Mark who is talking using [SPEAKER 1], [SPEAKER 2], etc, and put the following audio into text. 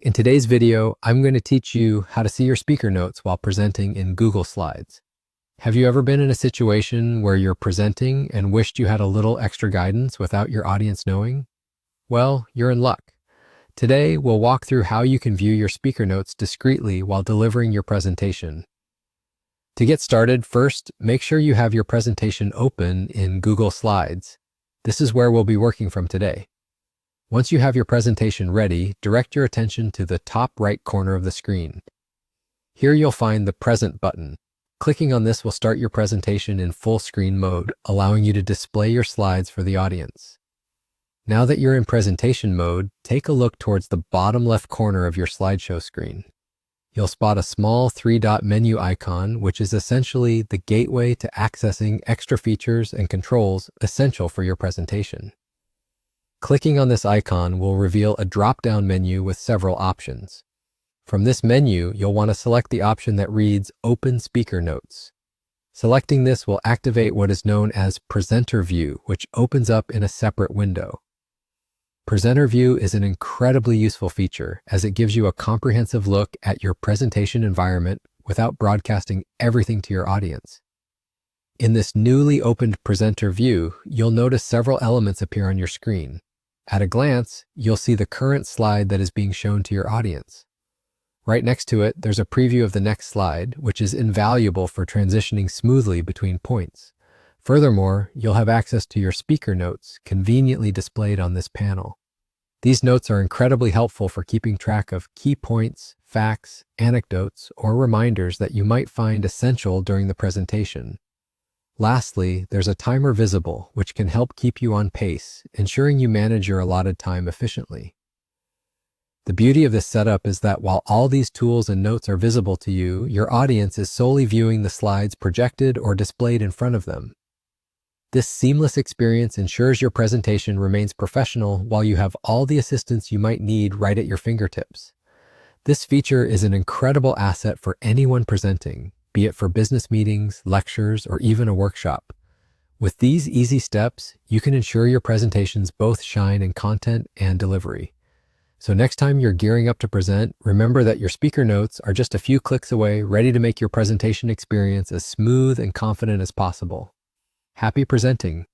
[SPEAKER 1] In today's video, I'm going to teach you how to see your speaker notes while presenting in Google Slides. Have you ever been in a situation where you're presenting and wished you had a little extra guidance without your audience knowing? Well, you're in luck. Today, we'll walk through how you can view your speaker notes discreetly while delivering your presentation. To get started, first, make sure you have your presentation open in Google Slides. This is where we'll be working from today. Once you have your presentation ready, direct your attention to the top right corner of the screen. Here you'll find the Present button. Clicking on this will start your presentation in full screen mode, allowing you to display your slides for the audience. Now that you're in presentation mode, take a look towards the bottom left corner of your slideshow screen. You'll spot a small three-dot menu icon, which is essentially the gateway to accessing extra features and controls essential for your presentation. Clicking on this icon will reveal a drop-down menu with several options. From this menu, you'll want to select the option that reads Open Speaker Notes. Selecting this will activate what is known as Presenter View, which opens up in a separate window. Presenter View is an incredibly useful feature as it gives you a comprehensive look at your presentation environment without broadcasting everything to your audience. In this newly opened Presenter View, you'll notice several elements appear on your screen. At a glance, you'll see the current slide that is being shown to your audience. Right next to it, there's a preview of the next slide, which is invaluable for transitioning smoothly between points. Furthermore, you'll have access to your speaker notes conveniently displayed on this panel. These notes are incredibly helpful for keeping track of key points, facts, anecdotes, or reminders that you might find essential during the presentation. Lastly, there's a timer visible, which can help keep you on pace, ensuring you manage your allotted time efficiently. The beauty of this setup is that while all these tools and notes are visible to you, your audience is solely viewing the slides projected or displayed in front of them. This seamless experience ensures your presentation remains professional while you have all the assistance you might need right at your fingertips. This feature is an incredible asset for anyone presenting, be it for business meetings, lectures, or even a workshop. With these easy steps, you can ensure your presentations both shine in content and delivery. So next time you're gearing up to present, remember that your speaker notes are just a few clicks away, ready to make your presentation experience as smooth and confident as possible. Happy presenting!